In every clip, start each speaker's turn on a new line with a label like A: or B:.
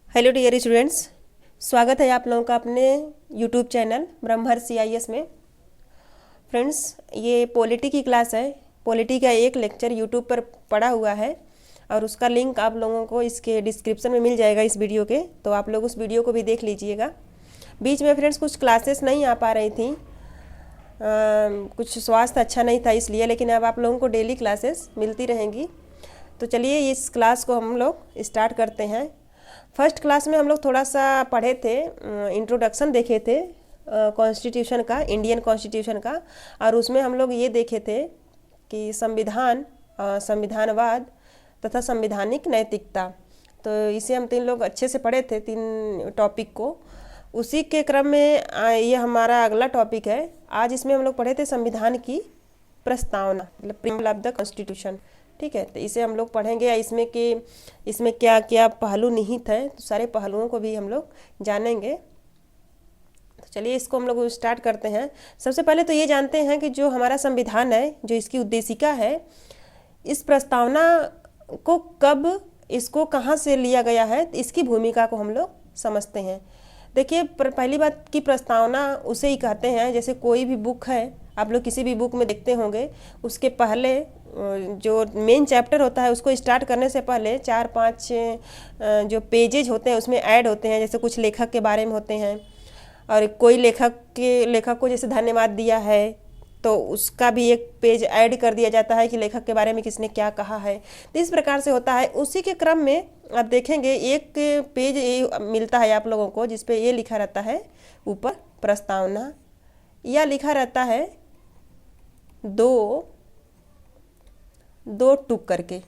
A: Hello dear students, स्वागत है आप लोगों का अपने यूट्यूब चैनल ब्रह्मर्षि CIS में। फ्रेंड्स, ये पॉलिटी की क्लास है। पॉलिटी का एक लेक्चर यूट्यूब पर पड़ा हुआ है और उसका लिंक आप लोगों को इसके डिस्क्रिप्शन में मिल जाएगा इस वीडियो के, तो आप लोग उस वीडियो को भी देख लीजिएगा। बीच में फ्रेंड्स कुछ क्लासेस नहीं आ पा रही थी, कुछ स्वास्थ्य अच्छा नहीं था इसलिए, लेकिन अब आप लोगों को डेली क्लासेस मिलती रहेंगी। तो चलिए इस क्लास को हम लोग स्टार्ट करते हैं। फर्स्ट क्लास में हम लोग थोड़ा सा पढ़े थे, इंट्रोडक्शन देखे थे कॉन्स्टिट्यूशन का, इंडियन कॉन्स्टिट्यूशन का, और उसमें हम लोग ये देखे थे कि संविधान, संविधानवाद तथा संवैधानिक नैतिकता। तो इसे हम 3 लोग अच्छे से पढ़े थे, 3 टॉपिक को। उसी के क्रम में ये हमारा अगला टॉपिक है। आज इसमें हम लोग पढ़े थे संविधान की प्रस्तावना, मतलब प्रीएम्बल ऑफ द कॉन्स्टिट्यूशन। ठीक है, तो इसे हम लोग पढ़ेंगे। इसमें क्या क्या पहलू निहित है, तो सारे पहलुओं को भी हम लोग जानेंगे। तो चलिए इसको हम लोग स्टार्ट करते हैं। सबसे पहले तो ये जानते हैं कि जो हमारा संविधान है, जो इसकी उद्देशिका है, इस प्रस्तावना को कब, इसको कहाँ से लिया गया है, तो इसकी भूमिका को हम लोग समझते हैं। देखिए, पहली बात की प्रस्तावना उसे ही कहते हैं, जैसे कोई भी बुक है, आप लोग किसी भी बुक में देखते होंगे, उसके पहले जो मेन चैप्टर होता है उसको स्टार्ट करने से पहले 4-5 जो पेजेज होते हैं उसमें ऐड होते हैं। जैसे कुछ लेखक के बारे में होते हैं, और कोई लेखक को जैसे धन्यवाद दिया है तो उसका भी एक पेज ऐड कर दिया जाता है कि लेखक के बारे में किसने क्या कहा है। तो इस प्रकार से होता है। उसी के क्रम में आप देखेंगे एक पेज ये मिलता है आप लोगों को, जिसपे ये लिखा रहता है ऊपर प्रस्तावना, या लिखा रहता है दो टुक करके।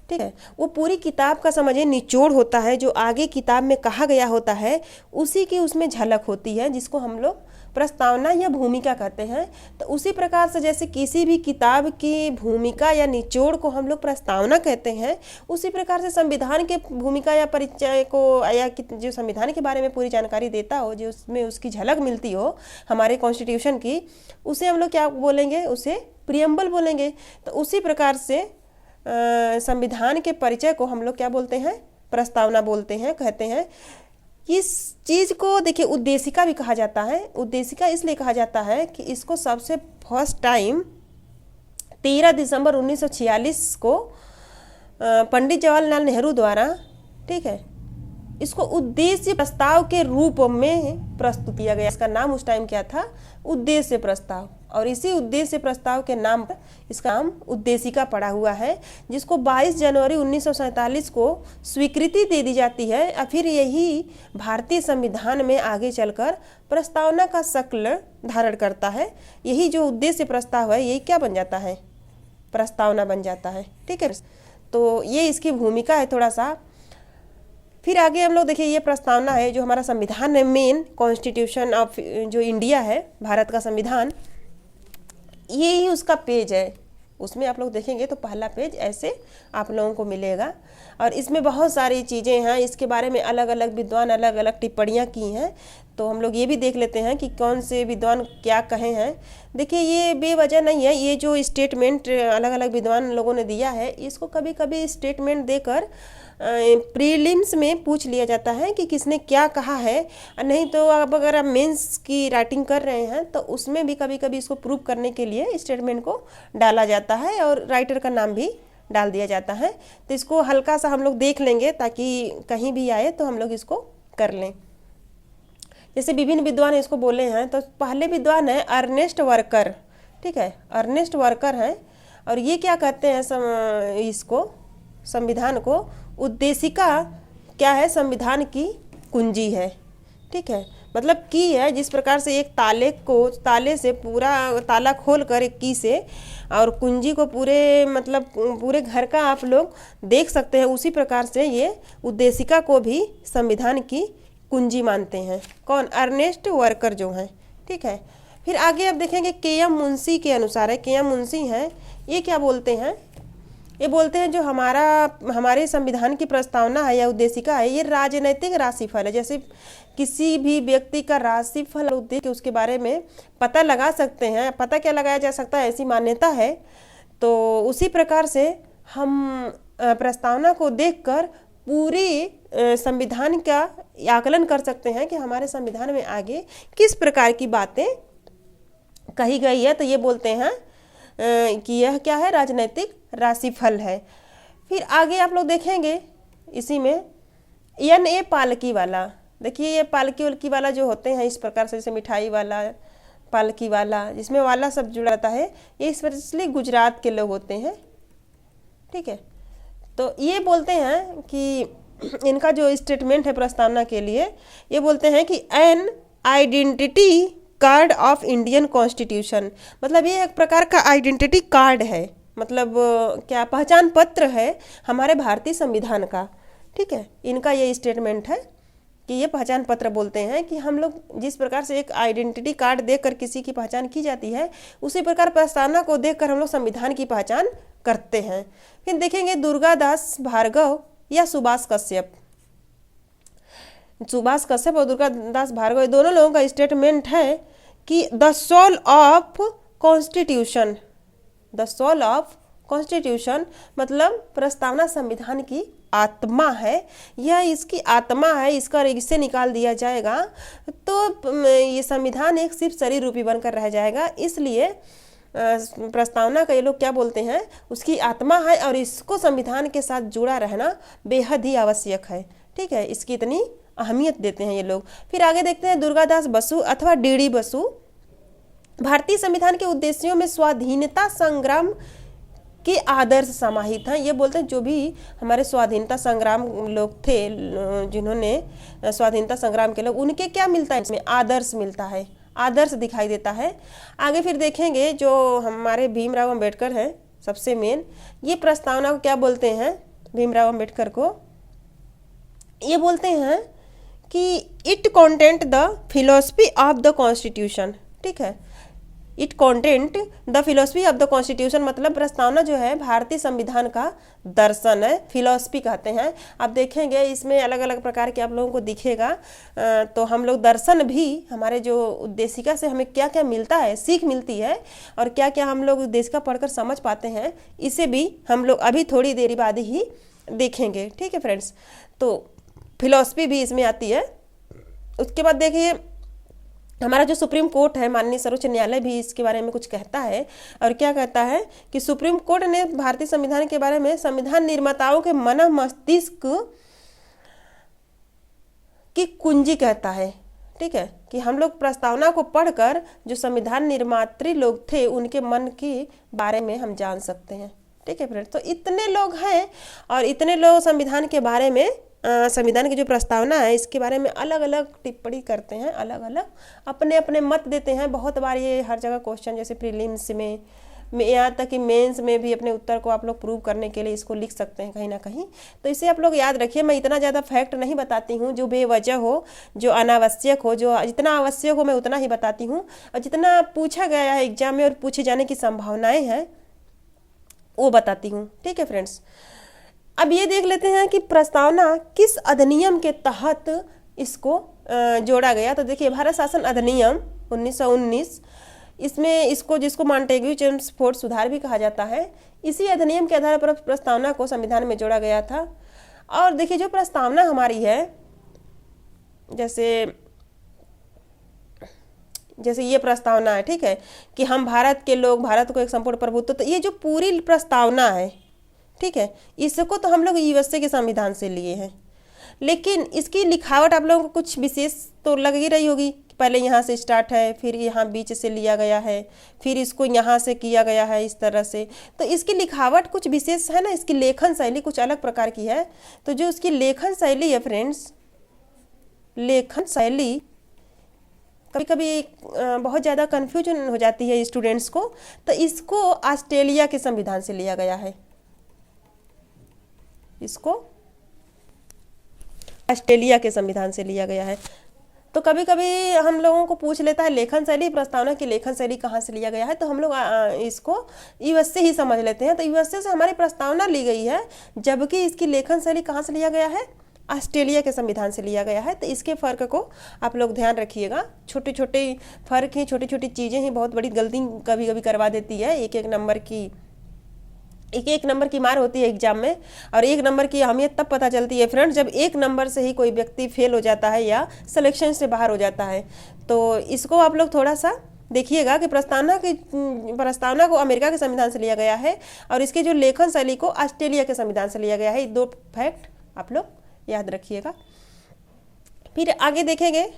A: ठीक है, वो पूरी किताब का समझिए निचोड़ होता है, जो आगे किताब में कहा गया होता है उसी की उसमें झलक होती है, जिसको हम लोग प्रस्तावना या भूमिका कहते हैं। तो उसी प्रकार से जैसे किसी भी किताब की भूमिका या निचोड़ को हम लोग प्रस्तावना कहते हैं, उसी प्रकार से संविधान के भूमिका या परिचय को, या जो संविधान के बारे में पूरी जानकारी देता हो, जो उसमें उसकी झलक मिलती हो हमारे कॉन्स्टिट्यूशन की, उसे हम लोग क्या बोलेंगे, उसे प्रीएम्बल बोलेंगे। तो उसी प्रकार से संविधान के परिचय को हम लोग क्या बोलते हैं, प्रस्तावना बोलते हैं, कहते हैं। इस चीज़ को देखिए उद्देशिका भी कहा जाता है। उद्देशिका इसलिए कहा जाता है कि इसको सबसे फर्स्ट टाइम 13 दिसंबर 1946 को पंडित जवाहरलाल नेहरू द्वारा, ठीक है, इसको उद्देश्य प्रस्ताव के रूप में प्रस्तुत किया गया। इसका नाम उस टाइम क्या था, उद्देश्य प्रस्ताव, और इसी उद्देश्य प्रस्ताव के नाम पर इसका नाम उद्देशिका पड़ा हुआ है, जिसको 22 जनवरी 1947 को स्वीकृति दे दी जाती है। और फिर यही भारतीय संविधान में आगे चलकर प्रस्तावना का शक्ल धारण करता है। यही जो उद्देश्य प्रस्ताव है, यही क्या बन जाता है, प्रस्तावना बन जाता है। ठीक है, तो ये इसकी भूमिका है थोड़ा सा। फिर आगे हम लोग देखिए, ये प्रस्तावना है जो हमारा संविधान है, मेन कॉन्स्टिट्यूशन ऑफ जो इंडिया है, भारत का संविधान, ये ही उसका पेज है। उसमें आप लोग देखेंगे तो पहला पेज ऐसे आप लोगों को मिलेगा, और इसमें बहुत सारी चीज़ें हैं। इसके बारे में अलग अलग विद्वान अलग अलग टिप्पणियाँ की हैं, तो हम लोग ये भी देख लेते हैं कि कौन से विद्वान क्या कहे हैं। देखिए, ये बेवजह नहीं है, ये जो स्टेटमेंट अलग अलग विद्वान लोगों ने दिया है, इसको कभी कभी स्टेटमेंट देकर प्रीलिम्स में पूछ लिया जाता है कि किसने क्या कहा है। नहीं तो अब अगर आप मेंस की राइटिंग कर रहे हैं तो उसमें भी कभी कभी इसको प्रूव करने के लिए स्टेटमेंट को डाला जाता है, और राइटर का नाम भी डाल दिया जाता है। तो इसको हल्का सा हम लोग देख लेंगे, ताकि कहीं भी आए तो हम लोग इसको कर लें। जैसे विभिन्न विद्वान इसको बोले हैं, तो पहले विद्वान है अर्नेस्ट वर्कर। ठीक है, अर्नेस्ट वर्कर है, और ये क्या कहते हैं, इसको संविधान को उद्देशिका क्या है, संविधान की कुंजी है। ठीक है, मतलब की है, जिस प्रकार से एक ताले से पूरा ताला खोल कर एक की से, और कुंजी को पूरे मतलब पूरे घर का आप लोग देख सकते हैं, उसी प्रकार से ये उद्देशिका को भी संविधान की कुंजी मानते हैं। कौन, अर्नेस्ट वर्कर जो हैं। ठीक है, फिर आगे आप देखेंगे KM मुंशी के अनुसार है। KM मुंशी हैं, ये क्या बोलते हैं, ये बोलते हैं जो हमारे संविधान की प्रस्तावना है या उद्देशिका है, ये राजनैतिक राशिफल है। जैसे किसी भी व्यक्ति का राशिफल उद्देश्य उसके बारे में पता लगा सकते हैं, पता क्या लगाया जा सकता है, ऐसी मान्यता है। तो उसी प्रकार से हम प्रस्तावना को देखकर पूरी संविधान का आकलन कर सकते हैं कि हमारे संविधान में आगे किस प्रकार की बातें कही गई है। तो ये बोलते हैं कि यह क्या है, राजनैतिक राशिफल है। फिर आगे आप लोग देखेंगे इसी में NA पालकी वाला, देखिए ये पालकी वालकी वाला जो होते हैं इस प्रकार से, जैसे मिठाई वाला, पालकी वाला, जिसमें वाला सब जुड़ा रहता है, ये स्पेशली गुजरात के लोग होते हैं, ठीक है। तो ये बोलते हैं कि इनका जो स्टेटमेंट है प्रस्तावना के लिए, ये बोलते हैं कि an identity card of Indian constitution, मतलब ये एक प्रकार का आइडेंटिटी कार्ड है, मतलब क्या पहचान पत्र है हमारे भारतीय संविधान का, ठीक है। इनका ये स्टेटमेंट है कि ये पहचान पत्र बोलते हैं कि हम लोग जिस प्रकार से एक आइडेंटिटी कार्ड देखकर किसी की पहचान की जाती है, उसी प्रकार प्रस्तावना को देखकर हम लोग संविधान की पहचान करते हैं। फिर देखेंगे दुर्गादास भार्गव या सुभाष कश्यप, सुभाष कश्यप और दुर्गादास भार्गव दोनों लोगों का स्टेटमेंट है कि the soul of constitution, the soul of constitution मतलब प्रस्तावना संविधान की आत्मा है, यह इसकी आत्मा है, इसका इससे निकाल दिया जाएगा तो ये संविधान एक सिर्फ शरीर रूपी बनकर रह जाएगा। इसलिए प्रस्तावना का ये लोग क्या बोलते हैं, उसकी आत्मा है और इसको संविधान के साथ जुड़ा रहना बेहद ही आवश्यक है, ठीक है। इसकी इतनी अहमियत देते हैं ये लोग। फिर आगे देखते हैं दुर्गादास बसु अथवा DD बसु, भारतीय संविधान के उद्देश्यों में स्वाधीनता संग्राम के आदर्श समाहित हैं। ये बोलते हैं जो भी हमारे स्वाधीनता संग्राम लोग थे, जिन्होंने स्वाधीनता संग्राम के लोग, उनके क्या मिलता है, इसमें आदर्श मिलता है, आदर्श दिखाई देता है। आगे फिर देखेंगे जो हमारे भीमराव अंबेडकर हैं सबसे मेन, ये प्रस्तावना को क्या बोलते हैं, भीमराव अंबेडकर को ये बोलते हैं कि it content the philosophy of the constitution, ठीक है। It content the philosophy of the constitution मतलब प्रस्तावना जो है भारतीय संविधान का दर्शन है, फिलोसफी कहते हैं। आप देखेंगे इसमें अलग अलग प्रकार के आप लोगों को दिखेगा, तो हम लोग दर्शन भी हमारे जो उद्देशिका से हमें क्या क्या मिलता है, सीख मिलती है, और क्या क्या हम लोग उद्देशिका पढ़कर समझ पाते हैं, इसे भी हम लोग अभी थोड़ी देर बाद ही देखेंगे, ठीक है फ्रेंड्स। तो फिलोसफी भी इसमें आती है। उसके बाद देखिए हमारा जो सुप्रीम कोर्ट है, माननीय सर्वोच्च न्यायालय भी इसके बारे में कुछ कहता है, और क्या कहता है कि सुप्रीम कोर्ट ने भारतीय संविधान के बारे में संविधान निर्माताओं के मन मस्तिष्क की कुंजी कहता है, ठीक है, कि हम लोग प्रस्तावना को पढ़कर जो संविधान निर्मात्री लोग थे उनके मन के बारे में हम जान सकते हैं, ठीक है फ्रेंड्स। तो इतने लोग हैं और इतने लोग संविधान के बारे में, संविधान की जो प्रस्तावना है इसके बारे में अलग अलग टिप्पणी करते हैं, अलग अलग अपने अपने मत देते हैं। बहुत बार ये हर जगह क्वेश्चन, जैसे प्रीलिम्स में यहाँ तक कि मेंस में भी अपने उत्तर को आप लोग प्रूव करने के लिए इसको लिख सकते हैं कहीं ना कहीं। तो इसे आप लोग याद रखिए। मैं इतना ज़्यादा फैक्ट नहीं बताती हूँ जो बेवजह हो, जो अनावश्यक हो, जो जितना आवश्यक हो मैं उतना ही बताती हूँ, और जितना पूछा गया है एग्जाम में और पूछे जाने की संभावनाएँ हैं वो बताती हूँ, ठीक है फ्रेंड्स। अब ये देख लेते हैं कि प्रस्तावना किस अधिनियम के तहत इसको जोड़ा गया। तो देखिए भारत शासन अधिनियम 1919, इसमें इसको जिसको मॉन्टेग्यू चेम्सफोर्ड सुधार भी कहा जाता है, इसी अधिनियम के आधार पर प्रस्तावना को संविधान में जोड़ा गया था। और देखिए जो प्रस्तावना हमारी है, जैसे ये प्रस्तावना है, ठीक है, कि हम भारत के लोग, भारत को एक संपूर्ण प्रभुत्व, तो ये जो पूरी प्रस्तावना है, ठीक है, इसको तो हम लोग USA के संविधान से लिए हैं, लेकिन इसकी लिखावट आप लोगों को कुछ विशेष तो लग ही रही होगी। पहले यहाँ से स्टार्ट है, फिर यहाँ बीच से लिया गया है, फिर इसको यहाँ से किया गया है इस तरह से। तो इसकी लिखावट कुछ विशेष है ना, इसकी लेखन शैली कुछ अलग प्रकार की है। तो जो उसकी लेखन शैली है फ्रेंड्स, लेखन शैली कभी कभी बहुत ज़्यादा कन्फ्यूजन हो जाती है स्टूडेंट्स को। तो इसको ऑस्ट्रेलिया के संविधान से लिया गया है, इसको ऑस्ट्रेलिया के संविधान से लिया गया है। तो कभी कभी हम लोगों को पूछ लेता है लेखन शैली, प्रस्तावना की लेखन शैली कहाँ से लिया गया है, तो हम लोग इसको US से ही समझ लेते हैं। तो USA से हमारी प्रस्तावना ली गई है, जबकि इसकी लेखन शैली कहाँ से लिया गया है, ऑस्ट्रेलिया के संविधान से लिया गया है। तो इसके फ़र्क को आप लोग ध्यान रखिएगा। छोटे छोटे फ़र्क ही, छोटी छोटी चीज़ें ही बहुत बड़ी गलती कभी कभी करवा देती है, एक एक नंबर की एक एक नंबर की मार होती है एग्जाम में, और एक नंबर की अहमियत तब पता चलती है फ्रेंड्स जब एक नंबर से ही कोई व्यक्ति फेल हो जाता है या सिलेक्शन से बाहर हो जाता है। तो इसको आप लोग थोड़ा सा देखिएगा कि प्रस्तावना को अमेरिका के संविधान से लिया गया है और इसके जो लेखन शैली को ऑस्ट्रेलिया के संविधान से लिया गया है। 2 फैक्ट आप लोग याद रखिएगा। फिर आगे देखेंगे,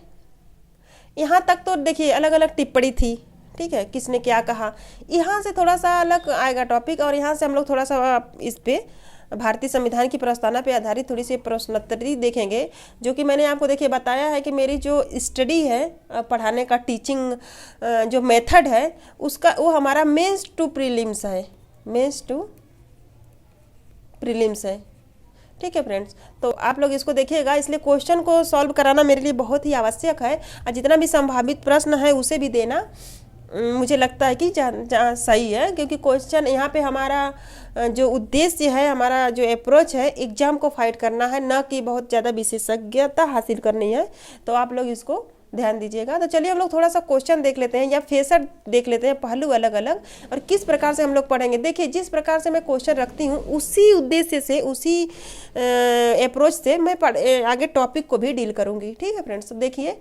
A: यहाँ तक तो देखिए अलग अलग टिप्पणी थी, ठीक है, किसने क्या कहा। यहाँ से थोड़ा सा अलग आएगा टॉपिक और यहाँ से हम लोग थोड़ा सा इस पे भारतीय संविधान की प्रस्तावना पे आधारित थोड़ी सी प्रश्नोत्तरी देखेंगे, जो कि मैंने आपको देखिए बताया है कि मेरी जो स्टडी है पढ़ाने का टीचिंग जो मेथड है उसका वो हमारा मेंस टू प्रीलिम्स है, मेंस टू प्रीलिम्स है। ठीक है फ्रेंड्स, तो आप लोग इसको देखिएगा, इसलिए क्वेश्चन को सॉल्व कराना मेरे लिए बहुत ही आवश्यक है और जितना भी संभावित प्रश्न है उसे भी देना मुझे लगता है कि जहाँ सही है, क्योंकि क्वेश्चन यहाँ पे हमारा जो उद्देश्य है, हमारा जो अप्रोच है एग्जाम को फाइट करना है, न कि बहुत ज़्यादा विशेषज्ञता हासिल करनी है। तो आप लोग इसको ध्यान दीजिएगा। तो चलिए हम लोग थोड़ा सा क्वेश्चन देख लेते हैं या फेसर देख लेते हैं, पहलू अलग अलग, और किस प्रकार से हम लोग पढ़ेंगे। देखिए जिस प्रकार से मैं क्वेश्चन रखती हूँ उसी उद्देश्य से, उसी अप्रोच से मैं आगे टॉपिक को भी डील करूँगी। ठीक है फ्रेंड्स, तो देखिए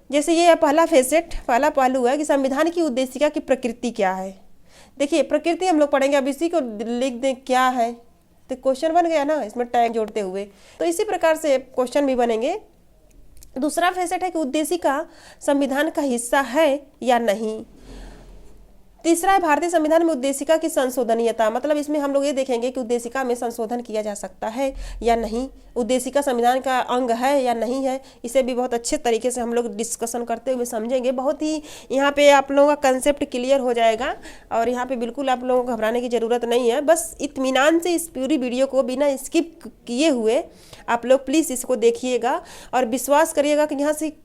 A: जैसे ये पहला फेसेट, पहला पहलू है कि संविधान की उद्देशिका की प्रकृति क्या है। देखिए प्रकृति हम लोग पढ़ेंगे, अब इसी को लिख दें क्या है, तो क्वेश्चन बन गया ना इसमें टैग जोड़ते हुए। तो इसी प्रकार से क्वेश्चन भी बनेंगे। दूसरा फेसेट है कि उद्देशिका संविधान का हिस्सा है या नहीं। तीसरा है भारतीय संविधान में उद्देशिका की संशोधनीयता, मतलब इसमें हम लोग ये देखेंगे कि उद्देशिका में संशोधन किया जा सकता है या नहीं, उद्देशिका संविधान का अंग है या नहीं है। इसे भी बहुत अच्छे तरीके से हम लोग डिस्कशन करते हुए समझेंगे। बहुत ही यहाँ पे आप लोगों का कंसेप्ट क्लियर हो जाएगा और यहाँ पे बिल्कुल आप लोगों को घबराने की ज़रूरत नहीं है। बस इत्मीनान से इस पूरी वीडियो को बिना स्किप किए हुए आप लोग प्लीज़ इसको देखिएगा और विश्वास करिएगा कि यहाँ से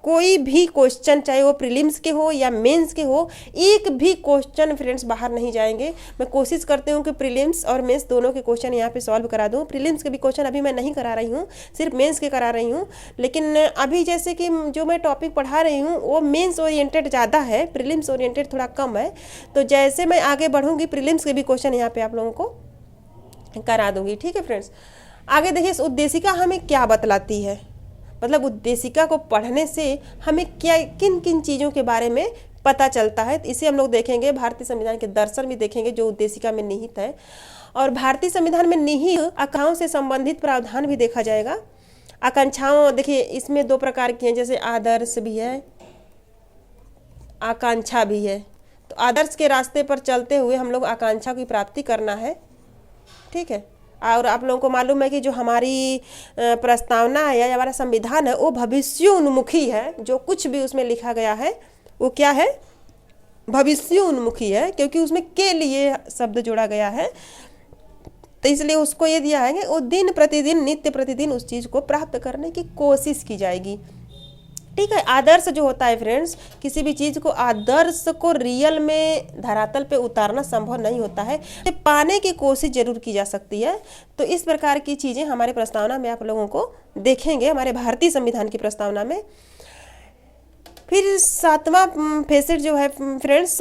A: कोई भी क्वेश्चन, चाहे वो प्रीलिम्स के हो या मेंस के हो, एक भी क्वेश्चन फ्रेंड्स बाहर नहीं जाएंगे। मैं कोशिश करती हूँ कि प्रीलिम्स और मेंस दोनों के क्वेश्चन यहाँ पे सॉल्व करा दूँ। प्रीलिम्स के भी क्वेश्चन अभी मैं नहीं करा रही हूँ, सिर्फ मेंस के करा रही हूँ। लेकिन अभी जैसे कि जो मैं टॉपिक पढ़ा रही हूँ वो मेंस ओरिएंटेड ज़्यादा है, प्रीलिम्स ओरिएंटेड थोड़ा कम है। तो जैसे मैं आगे बढ़ूँगी प्रीलिम्स के भी क्वेश्चन यहाँ पर आप लोगों को करा दूँगी। ठीक है फ्रेंड्स, आगे देखिए इस उद्देशिका हमें क्या बतलाती है, मतलब उद्देशिका को पढ़ने से हमें क्या किन किन चीज़ों के बारे में पता चलता है, इसे हम लोग देखेंगे। भारतीय संविधान के दर्शन भी देखेंगे जो उद्देशिका में निहित है, और भारतीय संविधान में निहित आकांक्षाओं से संबंधित प्रावधान भी देखा जाएगा। आकांक्षाओं देखिए इसमें 2 प्रकार की हैं, जैसे आदर्श भी है, आकांक्षा भी है। तो आदर्श के रास्ते पर चलते हुए हम लोग आकांक्षा की प्राप्ति करना है। ठीक है, और आप लोगों को मालूम है कि जो हमारी प्रस्तावना है या हमारा संविधान है वो भविष्योन्मुखी है। जो कुछ भी उसमें लिखा गया है वो क्या है, भविष्योन्मुखी है, क्योंकि उसमें के लिए शब्द जोड़ा गया है। तो इसलिए उसको ये दिया है कि वो दिन प्रतिदिन, नित्य प्रतिदिन उस चीज़ को प्राप्त करने की कोशिश की जाएगी। ठीक है, आदर्श जो होता है फ्रेंड्स, किसी भी चीज़ को, आदर्श को रियल में धरातल पे उतारना संभव नहीं होता है, तो पाने की कोशिश जरूर की जा सकती है। तो इस प्रकार की चीज़ें हमारे प्रस्तावना में आप लोगों को देखेंगे, हमारे भारतीय संविधान की प्रस्तावना में। फिर 7वां फेसेट जो है फ्रेंड्स,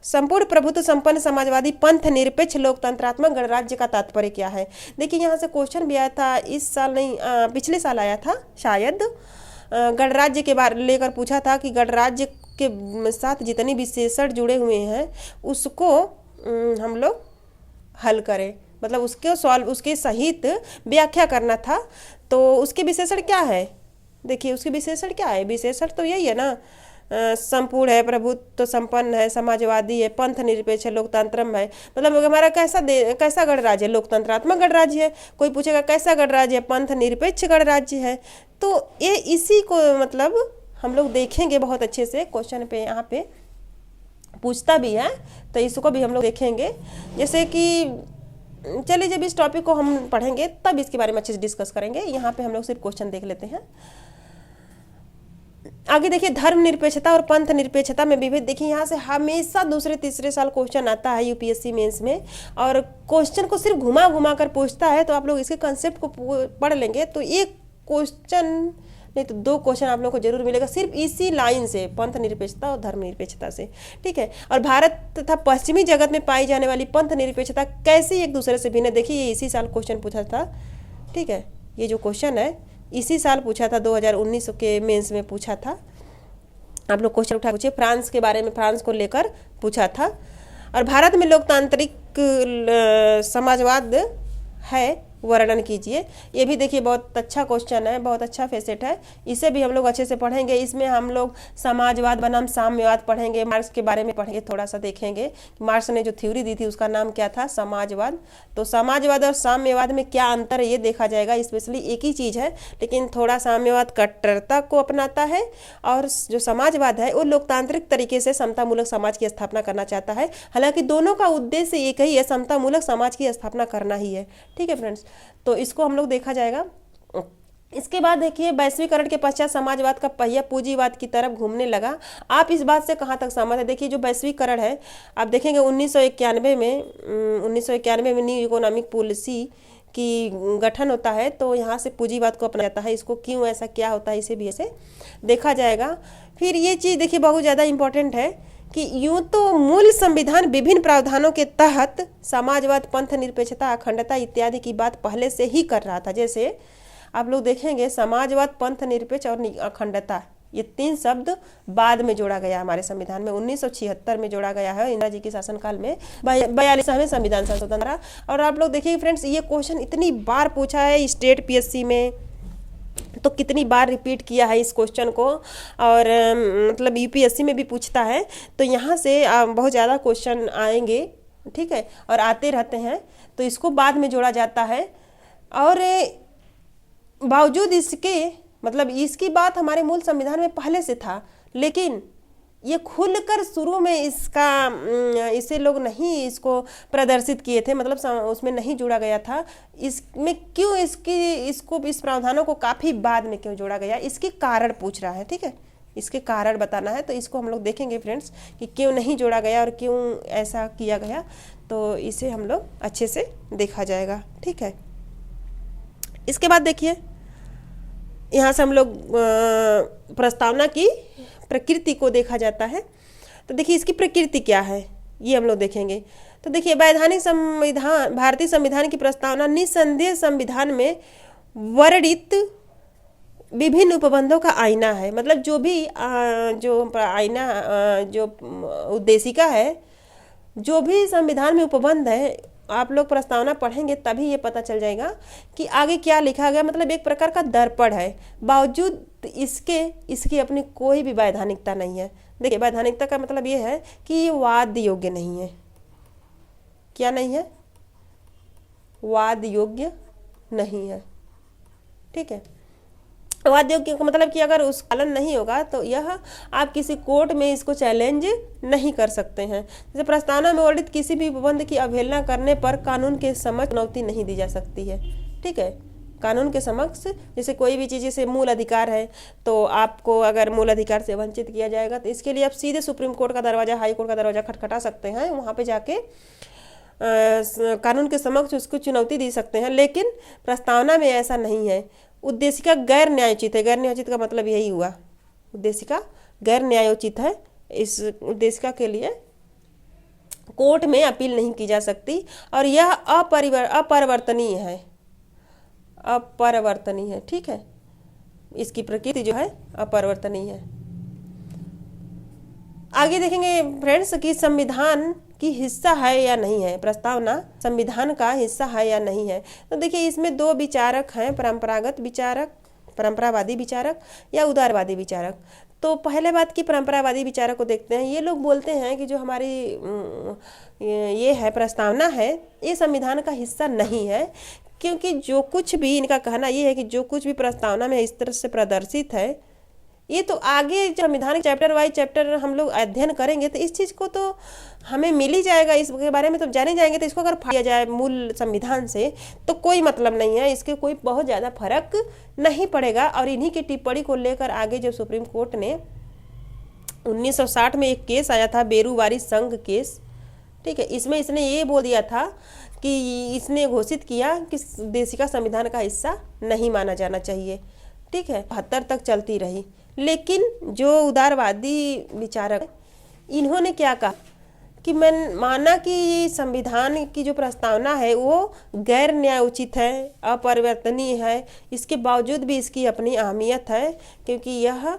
A: संपूर्ण प्रभुत्व संपन्न समाजवादी पंथ निरपेक्ष लोकतंत्रात्मक गणराज्य का तात्पर्य क्या है। देखिए यहाँ से क्वेश्चन भी आया था, इस साल नहीं पिछले साल आया था शायद। गणराज्य के बारे लेकर पूछा था कि गणराज्य के साथ जितनी विशेषण जुड़े हुए हैं उसको हम लोग हल करें, मतलब उसके सहित व्याख्या करना था। तो उसके विशेषण क्या है, देखिए उसके विशेषण क्या है, विशेषण तो यही है ना, संपूर्ण है, प्रभुत्व संपन्न है, समाजवादी है, पंथ निरपेक्ष है, लोकतंत्रम है। मतलब हमारा कैसा गणराज्य है, लोकतंत्रात्मक गणराज्य है। कोई पूछेगा कैसा गणराज्य है, पंथ निरपेक्ष गणराज्य है। तो ये इसी को मतलब हम लोग देखेंगे बहुत अच्छे से, क्वेश्चन पे यहाँ पे पूछता भी है, तो इसको भी हम लोग देखेंगे। जैसे कि चलिए जब इस टॉपिक को हम पढ़ेंगे तब इसके बारे में अच्छे से डिस्कस करेंगे। यहाँ पे हम लोग सिर्फ क्वेश्चन देख लेते हैं। आगे देखिए धर्मनिरपेक्षता और पंथ निरपेक्षता में विभेद। देखिए यहाँ से हमेशा दूसरे तीसरे साल क्वेश्चन आता है यूपीएससी मेंस में, और क्वेश्चन को सिर्फ घुमा घुमा कर पूछता है। तो आप लोग इसके कंसेप्ट को पढ़ लेंगे तो एक क्वेश्चन नहीं तो 2 क्वेश्चन आप लोगों को जरूर मिलेगा सिर्फ इसी लाइन से, पंथ निरपेक्षता और धर्म निरपेक्षता से, ठीक है। और भारत तथा पश्चिमी जगत में पाई जाने वाली पंथ निरपेक्षता कैसे एक दूसरे से भिन्न है, देखिए ये इसी साल क्वेश्चन पूछा था, ठीक है। ये जो क्वेश्चन है इसी साल पूछा था, 2019 के मेंस में पूछा था। आप लोग क्वेश्चन उठा पूछे, फ्रांस के बारे में, फ्रांस को लेकर पूछा था। और भारत में लोकतांत्रिक समाजवाद है, वर्णन कीजिए। ये भी देखिए बहुत अच्छा क्वेश्चन है, बहुत अच्छा फेसेट है, इसे भी हम लोग अच्छे से पढ़ेंगे। इसमें हम लोग समाजवाद बनाम साम्यवाद पढ़ेंगे, मार्क्स के बारे में पढ़ेंगे, थोड़ा सा देखेंगे मार्क्स ने जो थ्योरी दी थी उसका नाम क्या था, समाजवाद। तो समाजवाद और साम्यवाद में क्या अंतर है ये देखा जाएगा। स्पेशली एक ही चीज़ है, लेकिन थोड़ा साम्यवाद कट्टरता को अपनाता है और जो समाजवाद है वो लोकतांत्रिक तरीके से समतामूलक समाज की स्थापना करना चाहता है। हालांकि दोनों का उद्देश्य एक ही है, समतामूलक समाज की स्थापना करना ही है, ठीक है फ्रेंड्स। तो इसको हम लोग देखा जाएगा। इसके बाद देखिए वैश्वीकरण के पश्चात समाजवाद का पहिया पूंजीवाद की तरफ घूमने लगा। आप इस बात से कहाँ तक सहमत है? देखिए जो वैश्वीकरण है, आप देखेंगे 1991 में न्यू इकोनॉमिक पॉलिसी की गठन होता है, तो यहाँ से पूंजीवाद को अपनाया जाता है। इसको क्यों ऐसा क्या होता है इसे भी ऐसे देखा जाएगा। फिर ये चीज़ देखिए बहुत ज़्यादा इम्पोर्टेंट है कि यूं तो मूल संविधान विभिन्न प्रावधानों के तहत समाजवाद, पंथ निरपेक्षता, अखंडता इत्यादि की बात पहले से ही कर रहा था। जैसे आप लोग देखेंगे समाजवाद, पंथ निरपेक्ष और अखंडता, ये 3 शब्द बाद में जोड़ा गया हमारे संविधान में, 1976 में जोड़ा गया है इंदिरा जी के शासनकाल में, 42वें संविधान संशोधन द्वारा। और आप लोग देखिए फ्रेंड्स, ये क्वेश्चन इतनी बार पूछा है स्टेट PSC में, तो कितनी बार रिपीट किया है इस क्वेश्चन को, और मतलब UPSC में भी पूछता है। तो यहाँ से बहुत ज़्यादा क्वेश्चन आएंगे, ठीक है, और आते रहते हैं, तो इसको बाद में जोड़ा जाता है। और बावजूद इसके मतलब इसकी बात हमारे मूल संविधान में पहले से था, लेकिन ये खुलकर शुरू में इसे लोग नहीं इसको प्रदर्शित किए थे, मतलब उसमें नहीं जोड़ा गया था। इसमें क्यों इस प्रावधानों को काफ़ी बाद में क्यों जोड़ा गया, इसके कारण पूछ रहा है, ठीक है, इसके कारण बताना है। तो इसको हम लोग देखेंगे फ्रेंड्स कि क्यों नहीं जोड़ा गया और क्यों ऐसा किया गया, तो इसे हम लोग अच्छे से देखा जाएगा, ठीक है। इसके बाद देखिए यहाँ से हम लोग प्रस्तावना की प्रकृति को देखा जाता है। तो देखिए इसकी प्रकृति क्या है ये हम लोग देखेंगे। तो देखिए वैधानिक संविधान, भारतीय संविधान की प्रस्तावना निस्संदेह संविधान में वर्णित विभिन्न उपबंधों का आईना है। मतलब जो भी जो उद्देशिका है, जो भी संविधान में उपबंध है, आप लोग प्रस्तावना पढ़ेंगे तभी ये पता चल जाएगा कि आगे क्या लिखा गया। मतलब एक प्रकार का दर्पण है, बावजूद इसकी अपनी कोई भी वैधानिकता नहीं है। देखिए वैधानिकता का मतलब ये है कि ये वाद योग्य नहीं है। क्या नहीं है? वाद योग्य नहीं है, ठीक है। वाद योग्य का मतलब कि अगर उस पालन नहीं होगा तो यह आप किसी कोर्ट में इसको चैलेंज नहीं कर सकते हैं। जैसे प्रस्तावना में वर्णित किसी भी उपबंध की अवहेलना करने पर कानून के समक्ष चुनौती नहीं दी जा सकती है, ठीक है। कानून के समक्ष जैसे कोई भी चीज़, जैसे मूल अधिकार है, तो आपको अगर मूल अधिकार से वंचित किया जाएगा तो इसके लिए आप सीधे सुप्रीम कोर्ट का दरवाज़ा, हाई कोर्ट का दरवाज़ा खटखटा सकते हैं, वहाँ पे जाके कानून के समक्ष उसको चुनौती दे सकते हैं। लेकिन प्रस्तावना में ऐसा नहीं है। उद्देशिका गैर न्यायोचित है। गैर न्यायोचित का मतलब यही हुआ, उद्देशिका गैर न्यायोचित है। इस उद्देशिका के लिए कोर्ट में अपील नहीं की जा सकती और यह अपरिवर्तनीय है, अपरिवर्तनीय है, ठीक है। इसकी प्रकृति जो है अपरिवर्तनीय है। आगे देखेंगे फ्रेंड्स कि संविधान की हिस्सा है या नहीं है। प्रस्तावना संविधान का हिस्सा है या नहीं है। तो देखिए इसमें 2 विचारक हैं, परंपरागत विचारक, परंपरावादी विचारक या उदारवादी विचारक। तो पहले बात की परंपरावादी विचारक को देखते हैं। ये लोग बोलते हैं कि जो हमारी ये है प्रस्तावना है, ये संविधान का हिस्सा नहीं है, क्योंकि जो कुछ भी इनका कहना ये है कि जो कुछ भी प्रस्तावना में इस तरह से प्रदर्शित है, ये तो आगे संविधान चैप्टर वाइज चैप्टर हम लोग अध्ययन करेंगे तो इस चीज़ को तो हमें मिल ही जाएगा, इसके बारे में तो जाने जाएंगे। तो इसको अगर फाड़ा जाए मूल संविधान से तो कोई मतलब नहीं है, इसके कोई बहुत ज़्यादा फर्क नहीं पड़ेगा। और इन्हीं की टिप्पणी को लेकर आगे जब सुप्रीम कोर्ट ने 1960 में एक केस आया था, बेरूवारी संघ केस, ठीक है, इसमें इसने ये बोल दिया था कि इसने घोषित किया कि उद्देशिका संविधान का हिस्सा नहीं माना जाना चाहिए। ठीक है, 72 तक चलती रही। लेकिन जो उदारवादी विचारक इन्होंने क्या कहा कि मैं माना कि संविधान की जो प्रस्तावना है वो गैर न्यायोचित है, अपरिवर्तनीय है, इसके बावजूद भी इसकी अपनी अहमियत है, क्योंकि यह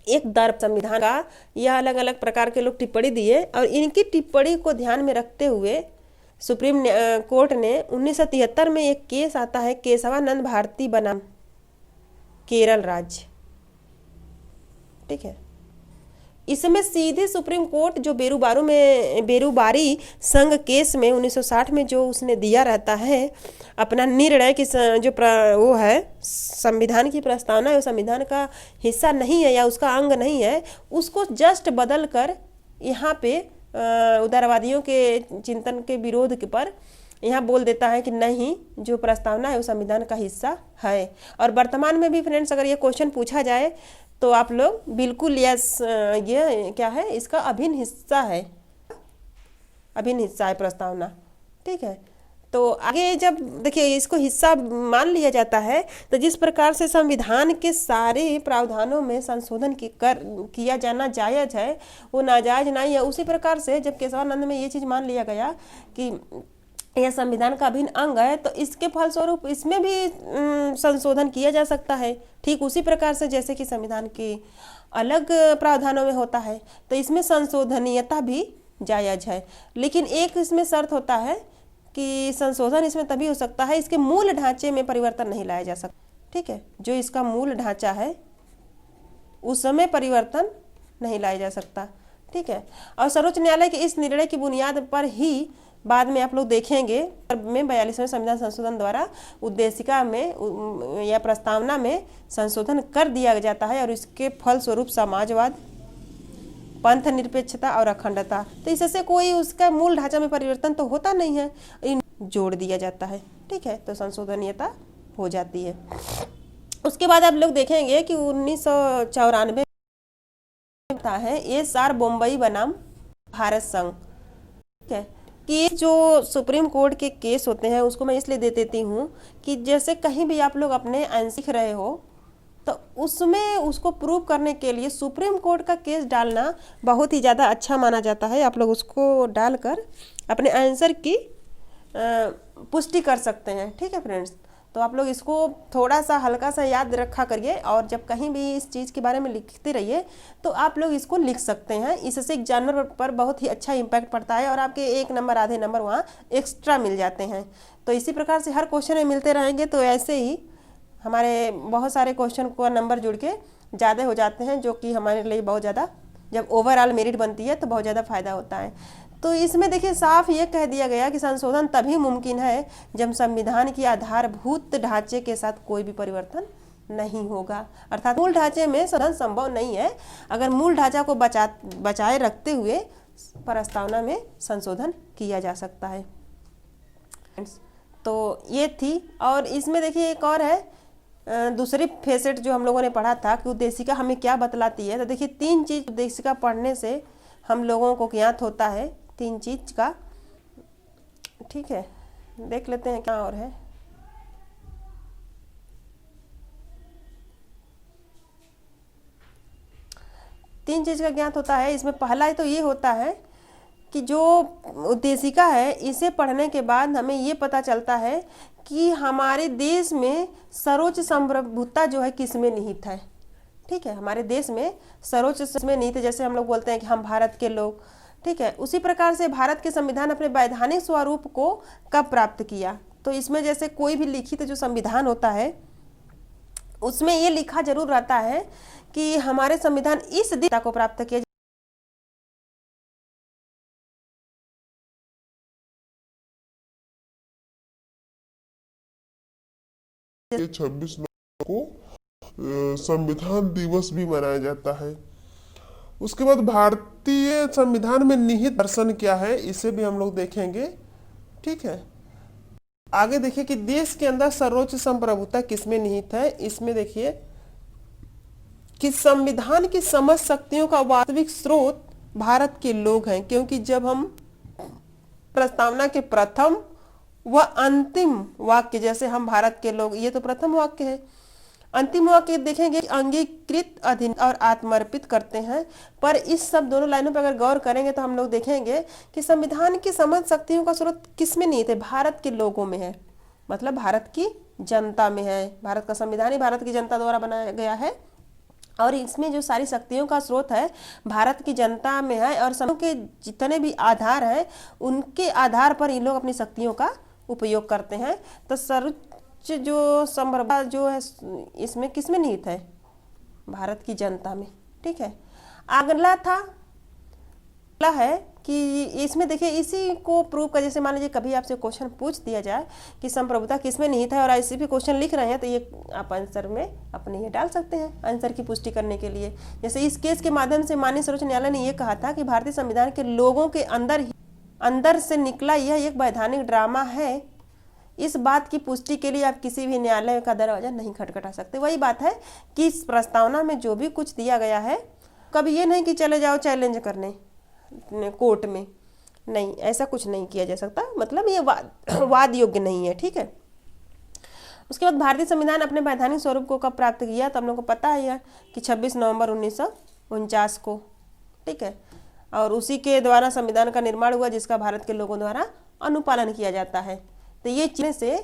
A: एक दर संविधान का, यह अलग अलग प्रकार के लोग टिप्पणी दिए और इनकी टिप्पणी को ध्यान में रखते हुए सुप्रीम कोर्ट ने 1973 में एक केस आता है केशवानंद भारती बनाम केरल राज्य, ठीक है। इसमें सीधे सुप्रीम कोर्ट जो बेरुबारी संघ केस में 1960 में जो उसने दिया रहता है अपना निर्णय कि जो वो है संविधान की प्रस्तावना है संविधान का हिस्सा नहीं है या उसका अंग नहीं है, उसको जस्ट बदल कर यहाँ पे उदारवादियों के चिंतन के विरोध के पर यहाँ बोल देता है कि नहीं, जो प्रस्तावना है वो संविधान का हिस्सा है। और वर्तमान में भी फ्रेंड्स अगर ये क्वेश्चन पूछा जाए तो आप लोग बिल्कुल यस, ये क्या है, इसका अभिन्न हिस्सा है, अभिन्न हिस्सा है प्रस्तावना, ठीक है। तो आगे जब देखिए इसको हिस्सा मान लिया जाता है तो जिस प्रकार से संविधान के सारे प्रावधानों में संशोधन किया जाना जायज है वो नाजायज नहीं है, उसी प्रकार से जब केशवानंद में ये चीज़ मान लिया गया कि यह संविधान का अभिन्न अंग है तो इसके फलस्वरूप इसमें भी संशोधन किया जा सकता है, ठीक उसी प्रकार से जैसे कि संविधान के अलग प्रावधानों में होता है तो इसमें संशोधनीयता भी जायज है। लेकिन एक इसमें शर्त होता है कि संशोधन इसमें तभी हो सकता है इसके मूल ढांचे में परिवर्तन नहीं लाया जा सकता, ठीक है। जो इसका मूल ढांचा है उस समय परिवर्तन नहीं लाया जा सकता, ठीक है। और सर्वोच्च न्यायालय के इस निर्णय की बुनियाद पर ही बाद में आप लोग देखेंगे में 42वें संविधान संशोधन द्वारा उद्देशिका में या प्रस्तावना में संशोधन कर दिया जाता है और इसके फलस्वरूप समाजवाद, पंथ निरपेक्षता और अखंडता, तो इससे कोई उसका मूल ढांचा में परिवर्तन तो होता नहीं है, इन जोड़ दिया जाता है, ठीक है। तो संशोधनीयता हो जाती है। उसके बाद आप लोग देखेंगे कि 1994 है SR बम्बई बनाम भारत संघ, ठीक है। कि जो सुप्रीम कोर्ट के केस होते हैं उसको मैं इसलिए दे देती हूँ कि जैसे कहीं भी आप लोग अपने आंसर लिख रहे हो तो उसमें उसको प्रूव करने के लिए सुप्रीम कोर्ट का केस डालना बहुत ही ज़्यादा अच्छा माना जाता है। आप लोग उसको डालकर अपने आंसर की पुष्टि कर सकते हैं, ठीक है फ्रेंड्स। तो आप लोग इसको थोड़ा सा हल्का सा याद रखा करिए और जब कहीं भी इस चीज़ के बारे में लिखते रहिए तो आप लोग इसको लिख सकते हैं। इससे एग्जामिनर पर बहुत ही अच्छा इम्पैक्ट पड़ता है और आपके 1 नंबर आधे नंबर वहाँ एक्स्ट्रा मिल जाते हैं। तो इसी प्रकार से हर क्वेश्चन में मिलते रहेंगे तो ऐसे ही हमारे बहुत सारे क्वेश्चन को नंबर जुड़ के ज़्यादा हो जाते हैं, जो कि हमारे लिए बहुत ज़्यादा, जब ओवरऑल मेरिट बनती है तो बहुत ज़्यादा फायदा होता है। तो इसमें देखिए साफ ये कह दिया गया कि संशोधन तभी मुमकिन है जब संविधान की आधारभूत ढांचे के साथ कोई भी परिवर्तन नहीं होगा, अर्थात मूल ढांचे में संशोधन संभव नहीं है अगर मूल ढांचा को बचाए रखते हुए प्रस्तावना में संशोधन किया जा सकता है। तो ये थी, और इसमें देखिए एक और है दूसरी फेसेट जो हम लोगों ने पढ़ा था कि उद्देशिका हमें क्या बतलाती है। तो देखिए 3 चीज़ उद्देशिका पढ़ने से हम लोगों को ज्ञात होता है, 3 चीज का, ठीक है। देख लेते हैं क्या और है। तीन चीज का ज्ञात होता है। इसमें पहला तो ये होता है कि जो उद्देशिका है इसे पढ़ने के बाद हमें ये पता चलता है कि हमारे देश में सर्वोच्च संप्रभुता जो है किसमें निहित है, ठीक है। हमारे देश में सर्वोच्च में निहित, जैसे हम लोग बोलते हैं कि हम भारत के लोग, ठीक है। उसी प्रकार से भारत के संविधान अपने वैधानिक स्वरूप को कब प्राप्त किया, तो इसमें जैसे कोई भी लिखित जो संविधान होता है उसमें ये लिखा जरूर रहता है कि हमारे संविधान इस दिशा को प्राप्त किया
B: 26 नवंबर को संविधान दिवस भी मनाया जाता है। उसके बाद भारतीय संविधान में निहित दर्शन क्या है इसे भी हम लोग देखेंगे, ठीक है। आगे देखिए कि देश के अंदर सर्वोच्च संप्रभुता किसमें निहित है। इसमें देखिए कि संविधान की समस्त शक्तियों का वास्तविक स्रोत भारत के लोग हैं, क्योंकि जब हम प्रस्तावना के प्रथम व अंतिम वाक्य, जैसे हम भारत के लोग, ये तो प्रथम वाक्य है,
A: अंतिम वाक्य देखेंगे, अंगीकृत, अधीन और आत्मर्पित करते हैं। पर इस सब दोनों लाइनों पर अगर गौर करेंगे तो हम लोग देखेंगे कि संविधान की समझ शक्तियों का स्रोत किसमें निहित है? भारत के लोगों में है, मतलब भारत की जनता में है। भारत का संविधान ही भारत की जनता द्वारा बनाया गया है और इसमें जो सारी शक्तियों का स्रोत है भारत की जनता में है और समूह के जितने भी आधार हैं उनके आधार पर इन लोग अपनी शक्तियों का उपयोग करते हैं। तो सर्वोच्च जो संप्रभुता जो है इसमें किसमें निहित है? भारत की जनता में। ठीक है, अगला है कि इसमें देखिए इसी को प्रूव कर, जैसे मान लीजिए कभी आपसे क्वेश्चन पूछ दिया जाए कि संप्रभुता किसमें निहित है और ऐसे भी क्वेश्चन लिख रहे हैं तो ये आप आंसर में अपने ये डाल सकते हैं आंसर की पुष्टि करने के लिए। जैसे इस केस के माध्यम से माननीय सर्वोच्च न्यायालय ने यह कहा था कि भारतीय संविधान के लोगों के अंदर से निकला यह एक वैधानिक ड्रामा है। इस बात की पुष्टि के लिए आप किसी भी न्यायालय का दरवाजा नहीं खटखटा सकते। वही बात है कि इस प्रस्तावना में जो भी कुछ दिया गया है, कभी ये नहीं कि चले जाओ चैलेंज करने कोर्ट में, नहीं, ऐसा कुछ नहीं किया जा सकता, मतलब ये वाद योग्य नहीं है। ठीक है, उसके बाद भारतीय संविधान अपने वैधानिक स्वरूप को कब प्राप्त किया? तो हम लोग को पता है कि 26 नवंबर 1949 को। ठीक है, और उसी के द्वारा संविधान का निर्माण हुआ जिसका भारत के लोगों द्वारा अनुपालन किया जाता है। तो ये चीज़ें से